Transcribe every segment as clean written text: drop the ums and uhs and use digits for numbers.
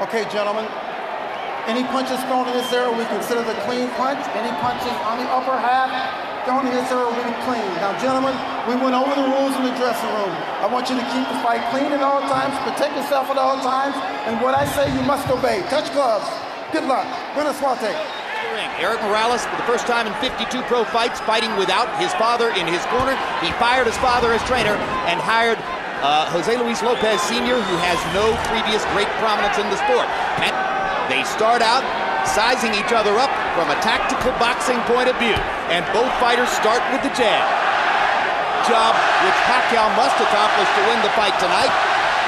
Okay, gentlemen, any punches thrown in this area we consider the clean punch. Any punches on the upper half thrown in this area will be clean. Now, gentlemen, we went over the rules in the dressing room. I want you to keep the fight clean at all times, protect yourself at all times, and what I say you must obey. Touch gloves. Good luck. Buena suerte. Erik Morales, for the first time in 52 pro fights, fighting without his father in his corner. He fired his father as trainer and hired Jose Luis Lopez Sr., who has no previous great prominence in the sport. And they start out sizing each other up from a tactical boxing point of view, and both fighters start with the jab. Job which Pacquiao must accomplish to win the fight tonight.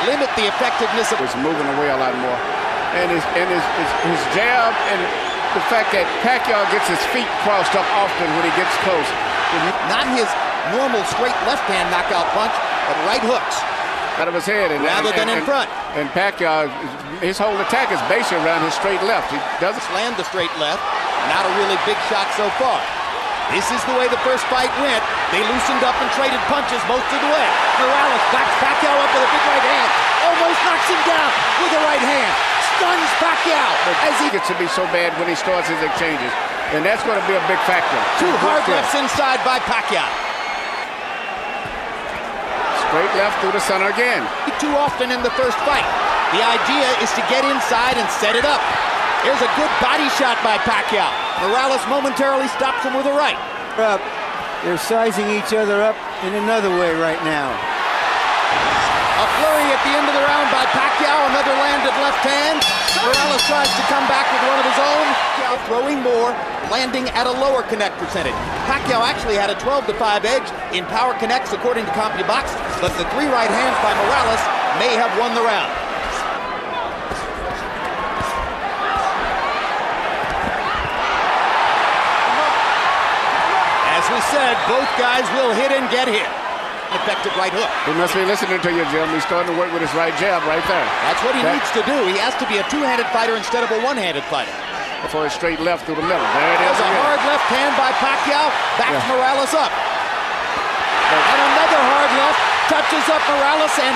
Limit the effectiveness of... He's moving away a lot more, and his jab, and the fact that Pacquiao gets his feet crossed up often when he gets close. Not his normal straight left hand knockout punch, but right hooks out of his head, rather than in front. And Pacquiao, his whole attack is based around his straight left. He doesn't land the straight left. Not a really big shot so far. This is the way the first fight went. They loosened up and traded punches most of the way. Morales backs Pacquiao up with a big right hand. Almost knocks him down with a right hand. Stuns Pacquiao as he gets to be so bad when he starts his exchanges. And that's going to be a big factor. Two hard lefts inside by Pacquiao. Straight left through the center again. Too often in the first fight. The idea is to get inside and set it up. Here's a good body shot by Pacquiao. Morales momentarily stops him with a right. They're sizing each other up in another way right now. A flurry at the end of the round by Pacquiao. Another landed left hand. Morales tries to come back with one of his own. Pacquiao throwing more, landing at a lower connect percentage. Pacquiao actually had a 12-5 edge in power connects according to CompuBox, but the three right hands by Morales may have won the round. As we said, both guys will hit and get hit. Effective right hook. He must be listening to you, Jim. He's starting to work with his right jab right there. That's what he needs to do. He has to be a two-handed fighter instead of a one-handed fighter. For a straight left through the middle. There it is. There's a hard left hand by Pacquiao. Backs Morales up. And another hard left. Touches up Morales and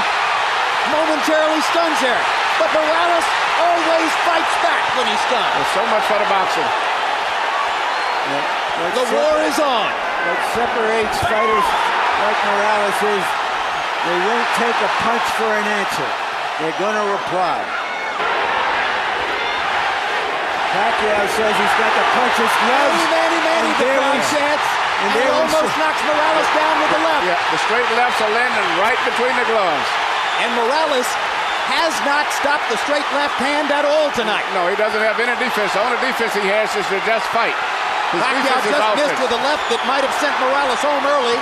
momentarily stuns Erik. But Morales always fights back when he's stunned. There's so much for the boxing. The war is on. What separates fighters like Morales is they won't take a punch for an answer. They're going to reply. Pacquiao says he's got the puncher's gloves. Manny, the crowd chants. And he almost knocks Morales down with the left. Yeah, the straight lefts are landing right between the gloves. And Morales has not stopped the straight left hand at all tonight. No, he doesn't have any defense. The only defense he has is to just fight. Pacquiao just missed with a left that might have sent Morales home early.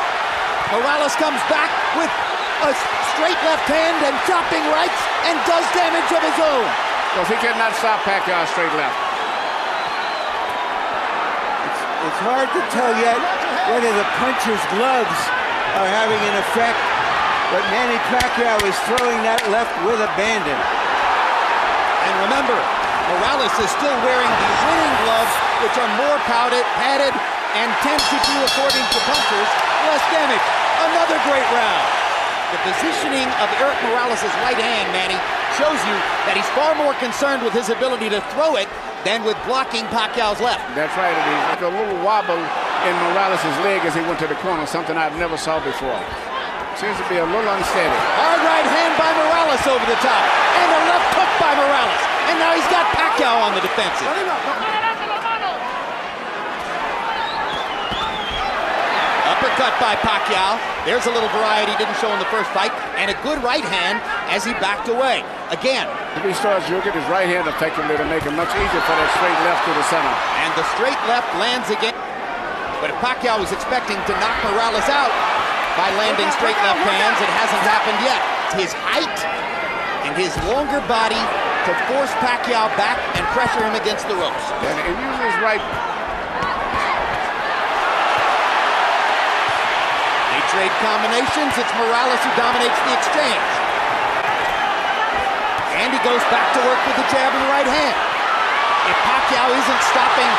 Morales comes back with a straight left hand and chopping rights and does damage of his own. Because he cannot stop Pacquiao straight left. It's hard to tell yet whether the puncher's gloves are having an effect, but Manny Pacquiao is throwing that left with abandon. And remember, Morales is still wearing the winning gloves, which are more padded, and tend to do, according to punchers, less damage. Another great round. The positioning of Erik Morales' right hand, Manny, shows you that he's far more concerned with his ability to throw it than with blocking Pacquiao's left. That's right. He's like a little wobble in Morales' leg as he went to the corner, something I've never saw before. Seems to be a little unsteady. Hard right hand by Morales over the top, and a left hook by Morales. And now he's got Pacquiao on the defensive. Uppercut by Pacquiao. There's a little variety he didn't show in the first fight. And a good right hand as he backed away. Again. If he starts using his right hand effectively to make it much easier for that straight left to the center. And the straight left lands again. But if Pacquiao was expecting to knock Morales out by landing straight left hands, it hasn't happened yet. His height and his longer body to force Pacquiao back and pressure him against the ropes. And he uses his right. They trade combinations. It's Morales who dominates the exchange. And he goes back to work with the jab and the right hand. If Pacquiao isn't stopping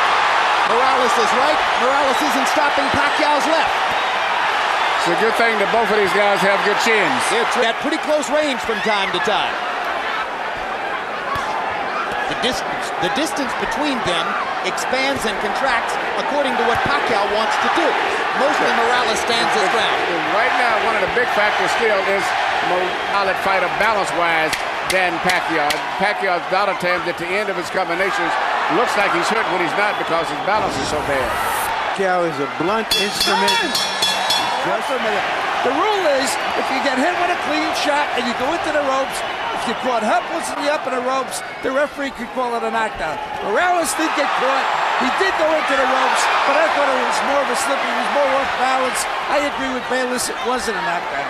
Morales' right, Morales isn't stopping Pacquiao's left. It's a good thing that both of these guys have good chins. They're at pretty close range from time to time. The distance between them expands and contracts according to what Pacquiao wants to do. Mostly Morales stands his ground. Right now, one of the big factors still is Morales fighter balance-wise than Pacquiao. Pacquiao's a lot of times at the end of his combinations looks like he's hurt when he's not because his balance is so bad. Pacquiao is a blunt instrument. Just a minute. The rule is, if you get hit with a clean shot and you go into the ropes, if you're caught helpless in the upper ropes, the referee could call it a knockdown. Morales did get caught. He did go into the ropes, but I thought it was more of a slip. He was more off balance. I agree with Bayless. It wasn't a knockdown.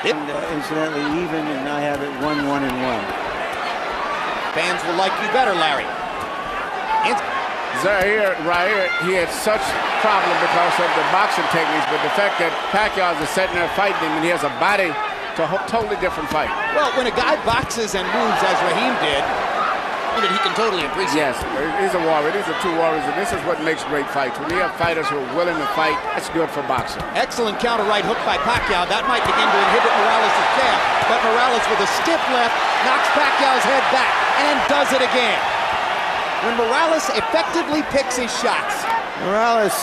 And, incidentally, even, and I have it 1-1-1. Fans will like you better, Larry. Zaire, right here, he had such problem because of the boxing techniques, but the fact that Pacquiao is sitting there fighting him and he has a body to a totally different fight. Well, when a guy boxes and moves as Raheem did, he can totally appreciate. Yes, he's a warrior. These are two warriors, and this is what makes great fights. When you have fighters who are willing to fight, that's good for boxing. Excellent counter right hook by Pacquiao. That might begin to inhibit Morales' jab, but Morales with a stiff left knocks Pacquiao's head back and does it again. When Morales effectively picks his shots. Morales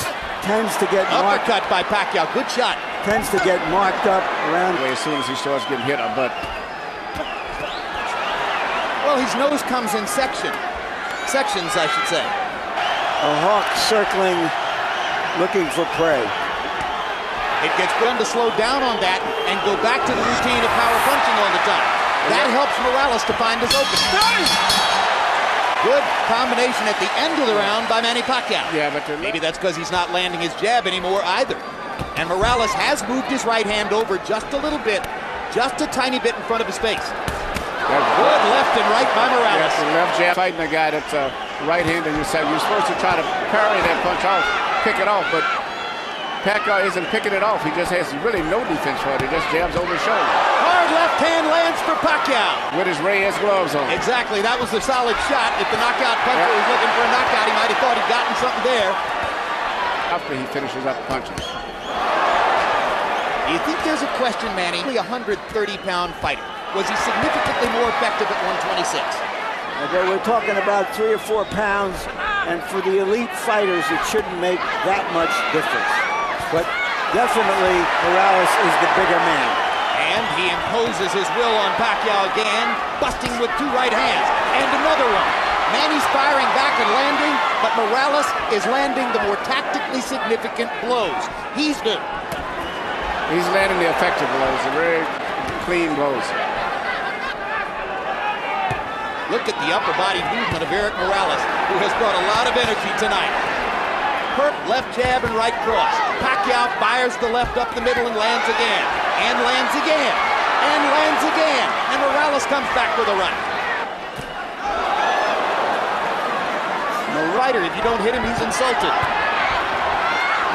tends to get marked. Uppercut by Pacquiao. Good shot. Tends to get marked up around. As soon as he starts getting hit, but well, his nose comes in sections, I should say. A hawk circling, looking for prey. It gets done to slow down on that and go back to the routine of power punching all the time. That helps Morales to find his opening. Good combination at the end of the round by Manny Pacquiao. Yeah, but maybe that's because he's not landing his jab anymore either. And Morales has moved his right hand over just a little bit, just a tiny bit in front of his face. Good left and right by Morales. Yes, the left jab fighting a guy that's right-handed. You're supposed to try to parry that punch off, pick it off, but Pacquiao isn't picking it off. He just has really no defense for it. He just jabs over his shoulder. Hard left hand lands for Pacquiao. With his Reyes gloves on. Exactly. That was the solid shot. If the knockout puncher was looking for a knockout, he might have thought he'd gotten something there. After he finishes up punches. Do you think there's a question, Manny? Only a 130-pound fighter. Was he significantly more effective at 126? Okay, we're talking about 3 or 4 pounds, and for the elite fighters, it shouldn't make that much difference. But definitely, Morales is the bigger man. And he imposes his will on Pacquiao again, busting with 2 right hands. And another one. Manny's firing back and landing, but Morales is landing the more tactically significant blows. He's landing the effective blows, the very clean blows. Look at the upper body movement of Erik Morales, who has brought a lot of energy tonight. Perp, left jab and right cross. Pacquiao fires the left up the middle and lands again. And lands again. And lands again. And Morales comes back with a right. No righter, if you don't hit him, he's insulted.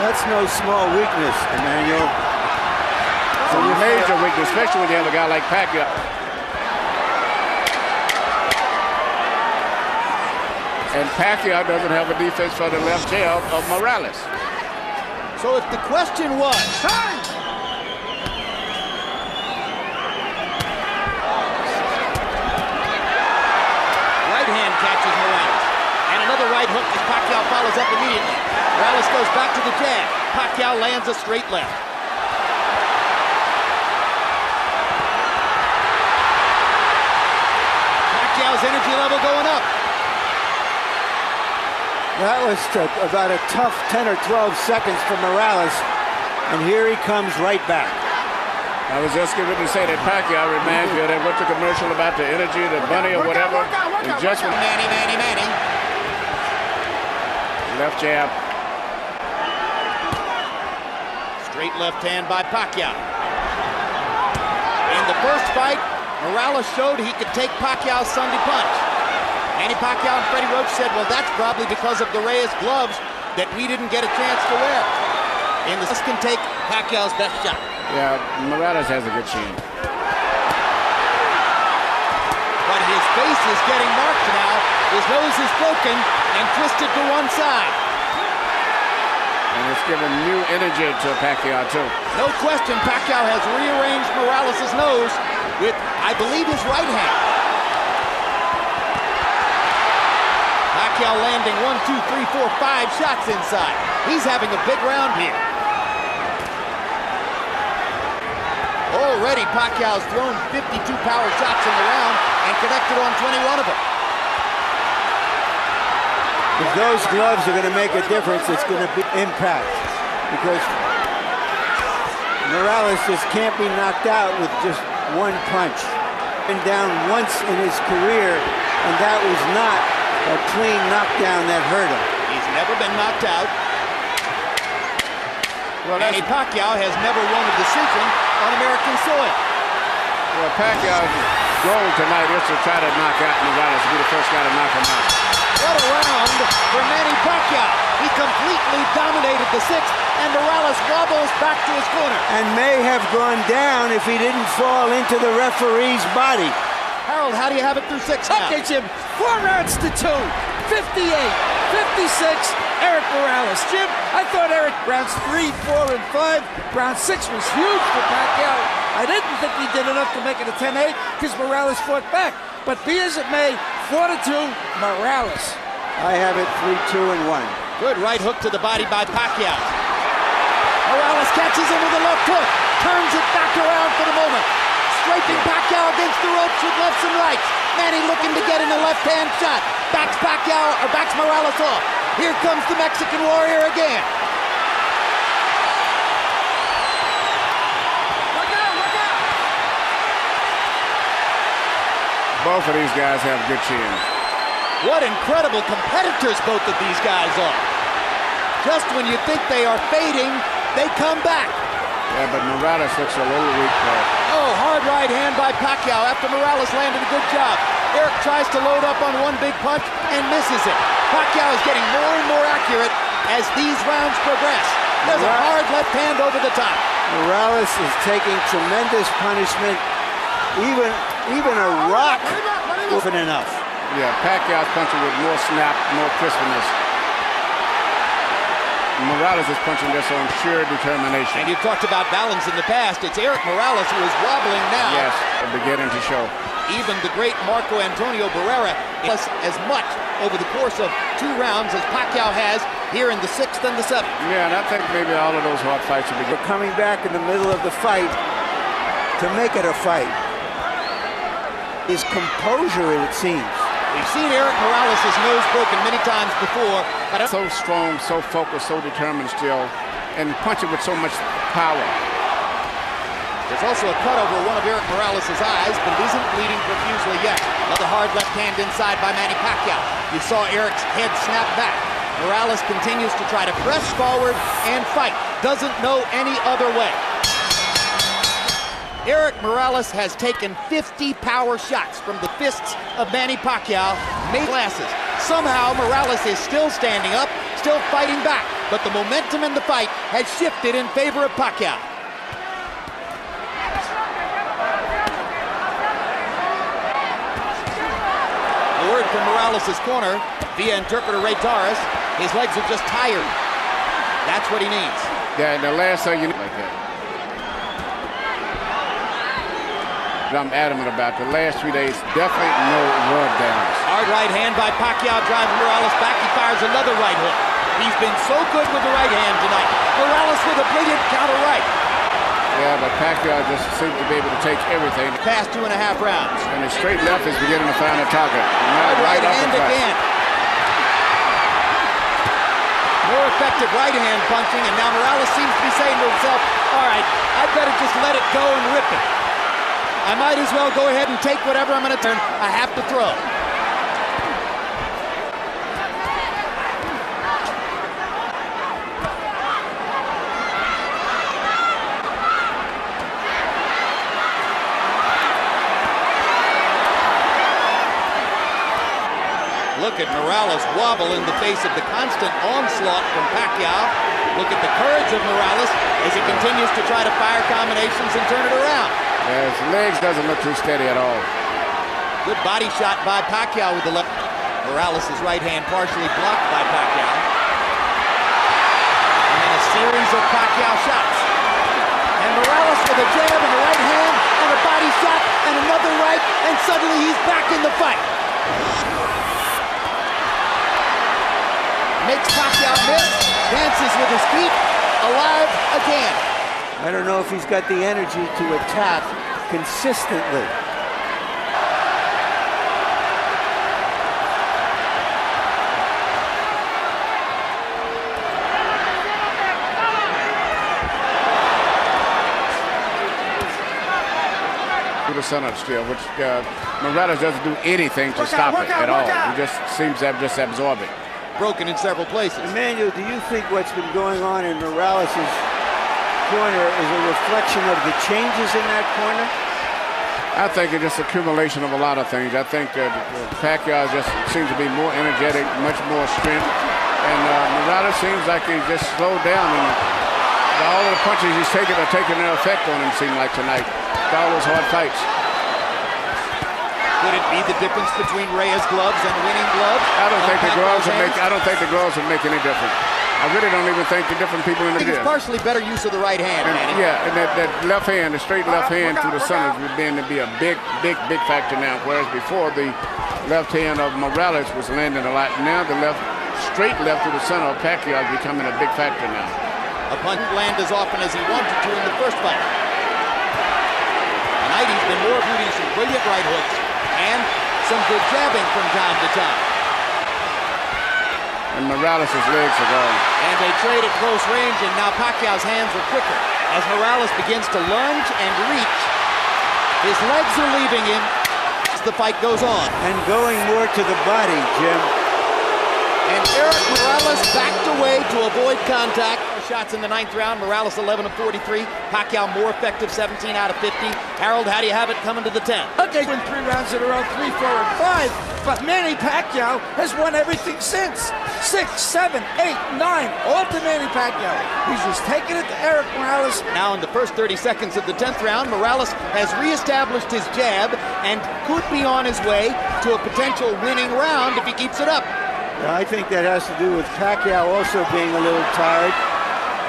That's no small weakness, Emmanuel. It's a major weakness, especially when you have a guy like Pacquiao. And Pacquiao doesn't have a defense for the left jab of Morales. So if the question was, right hand catches Morales. And another right hook as Pacquiao follows up immediately. Morales goes back to the jab. Pacquiao lands a straight left. Pacquiao's energy level going up. That was about a tough 10 or 12 seconds for Morales, and here he comes right back. I was just going to say that Pacquiao reminds me of that, what's the commercial about the energy, the bunny or whatever? Just when Manny. Left jab. Straight left hand by Pacquiao. In the first fight, Morales showed he could take Pacquiao's Sunday punch. Manny Pacquiao and Freddie Roach said, well, that's probably because of the Reyes gloves that we didn't get a chance to wear. And this can take Pacquiao's best shot. Yeah, Morales has a good chin. But his face is getting marked now. His nose is broken and twisted to one side. And it's given new energy to Pacquiao, too. No question, Pacquiao has rearranged Morales' nose with, I believe, his right hand. Pacquiao landing 1, 2, 3, 4, 5 shots inside. He's having a big round here. Already, Pacquiao's thrown 52 power shots in the round and connected on 21 of them. If those gloves are going to make a difference, it's going to be impact. Because Morales just can't be knocked out with just one punch. Been down once in his career, and that was not a clean knockdown that hurt him. He's never been knocked out. Well, Manny Pacquiao has never won a decision on American soil. Well, Pacquiao's goal tonight is to try to knock out Morales, to be the first guy to knock him out. What a round for Manny Pacquiao. He completely dominated the sixth, and Morales wobbles back to his corner. And may have gone down if he didn't fall into the referee's body. Harold, how do you have it through 6 now? Okay, Jim, 4 rounds to 2, 58, 56, Erik Morales. Jim, I thought Erik rounds 3, 4, and 5. Round 6 was huge for Pacquiao. I didn't think he did enough to make it a 10-8 because Morales fought back. But be as it may, 4-2, Morales. I have it 3-2 and 1. Good right hook to the body by Pacquiao. Morales catches him with a left hook, turns it back around for the moment. Scraping Pacquiao against the ropes with lefts and rights. Manny looking to get in a left-hand shot. Backs Morales off. Here comes the Mexican warrior again. Both of these guys have good chins. What incredible competitors both of these guys are. Just when you think they are fading, they come back. Yeah, but Morales looks a little weak there. Oh, hard right hand by Pacquiao after Morales landed a good job. Erik tries to load up on one big punch and misses it. Pacquiao is getting more and more accurate as these rounds progress. There's a hard left hand over the top. Morales is taking tremendous punishment. Even a rock wasn't enough. Yeah, Pacquiao's punching with more snap, more crispness. Morales is punching this on sheer determination. And you've talked about balance in the past. It's Erik Morales who is wobbling now. Yes, beginning to show. Even the great Marco Antonio Barrera plus as much over the course of 2 rounds as Pacquiao has here in the 6th and the 7th. Yeah, and I think maybe all of those hard fights will be good. We're coming back in the middle of the fight to make it a fight. His composure, it seems. We've seen Erik Morales' nose broken many times before. But so strong, so focused, so determined still, and punching with so much power. There's also a cut over one of Erik Morales' eyes, but it isn't bleeding profusely yet. Another hard left hand inside by Manny Pacquiao. You saw Erik's head snap back. Morales continues to try to press forward and fight. Doesn't know any other way. Erik Morales has taken 50 power shots from the fists of Manny Pacquiao, made glasses. Somehow Morales is still standing up, still fighting back, but the momentum in the fight has shifted in favor of Pacquiao. A word from Morales' corner via interpreter Ray Torres. His legs are just tired. That's what he needs. Yeah, and the last thing you need like that. I'm adamant about the last 3 days, definitely no rub downs. Hard right hand by Pacquiao driving Morales back. He fires another right hook. He's been so good with the right hand tonight. Morales with a brilliant counter right. Yeah, but Pacquiao just seems to be able to take everything. Past 2.5 rounds. And his straight left is beginning to find a target. Hard right hand again. More effective right hand punching, and now Morales seems to be saying to himself, all right, I better just let it go and rip it. I might as well go ahead and take whatever I'm going to turn. I have to throw. Look at Morales wobble in the face of the constant onslaught from Pacquiao. Look at the courage of Morales as he continues to try to fire combinations and turn it around. Yeah, his legs doesn't look too steady at all. Good body shot by Pacquiao with the left. Morales' right hand partially blocked by Pacquiao. And then a series of Pacquiao shots. And Morales with a jab in the right hand and a body shot and another right, and suddenly he's back in the fight. makes Pacquiao miss, dances with his feet, alive again. I don't know if he's got the energy to attack consistently. The center still, which Morales doesn't do anything to stop it at all. He just seems to just absorb it. Broken in several places. Emmanuel, do you think what's been going on in Morales' corner is a reflection of the changes in that corner? I think it's just accumulation of a lot of things. I think that Pacquiao just seems to be more energetic, much more strength, and Morales seems like he's just slowed down, and all of the punches he's taking are taking their effect on him, seem like tonight. All those hard fights. Could it be the difference between Reyes' gloves and winning gloves? I don't think the gloves would make any difference. I really don't even think the different people in the I think it's partially better use of the right hand, Manny. Yeah, and that left hand, the straight left hand to the center is beginning to be a big factor now. Whereas before the left hand of Morales was landing a lot. Now the straight left to the center of Pacquiao is becoming a big factor now. A punch land as often as he wanted to in the first fight. Tonight he's been more booting some brilliant right hooks and some good jabbing from time to time. And Morales' legs are gone. And they trade at close range, and now Pacquiao's hands are quicker. As Morales begins to lunge and reach, his legs are leaving him as the fight goes on. And going more to the body, Jim. And Erik Morales backed away to avoid contact. Shots in the 9th round. Morales 11 of 43. Pacquiao more effective, 17 out of 50. Harold, how do you have it coming to the 10th? Okay, win 3 rounds in a row, 3, 4, and 5. But Manny Pacquiao has won everything since. 6, 7, 8, 9, all to Manny Pacquiao. He's just taking it to Erik Morales. Now in the first 30 seconds of the 10th round, Morales has reestablished his jab and could be on his way to a potential winning round if he keeps it up. I think that has to do with Pacquiao also being a little tired.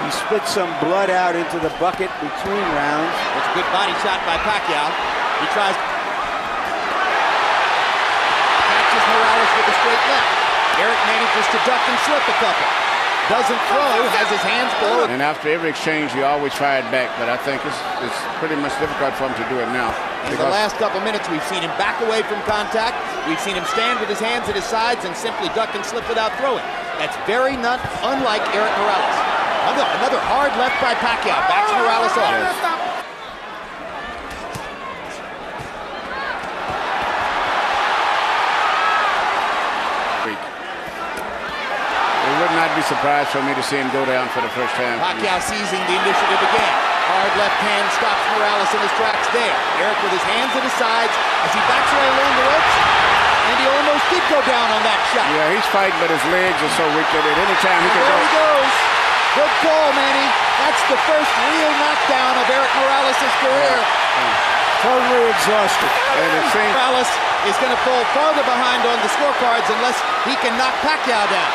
He spit some blood out into the bucket between rounds. It's a good body shot by Pacquiao. He tries to catches Morales with a straight left. Erik manages to duck and slip a couple. Doesn't throw, has his hands below it. And after every exchange, he always fired back, but I think it's pretty much difficult for him to do it now. In the last couple minutes, we've seen him back away from contact. We've seen him stand with his hands at his sides and simply duck and slip without throwing. That's very unlike Erik Morales. Another hard left by Pacquiao. Backs Morales off. It would not be surprised for me to see him go down for the first time. Pacquiao seizing the initiative again. Hard left hand stops Morales in his tracks there. Erik with his hands at his sides as he backs away along the ropes. And he almost did go down on that shot. Yeah, he's fighting, but his legs are so weak that at any time he can go. There he goes. Good call, Manny. That's the first real knockdown of Erik Morales' career. Totally exhausted. And it seems Morales is going to fall farther behind on the scorecards unless he can knock Pacquiao down.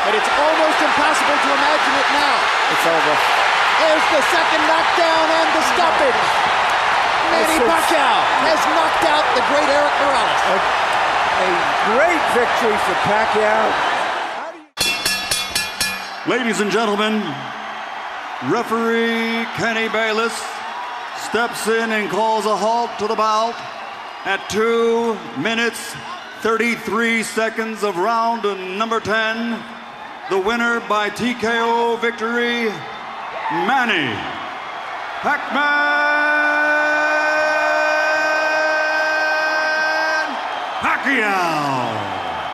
But it's almost impossible to imagine it now. it's over. There's the second knockdown and the stoppage. Manny Pacquiao has knocked out the great Erik Morales. A great victory for Pacquiao. Ladies and gentlemen, referee Kenny Bayless steps in and calls a halt to the bout at 2 minutes, 33 seconds of round number 10. The winner by TKO victory, Manny Pacquiao.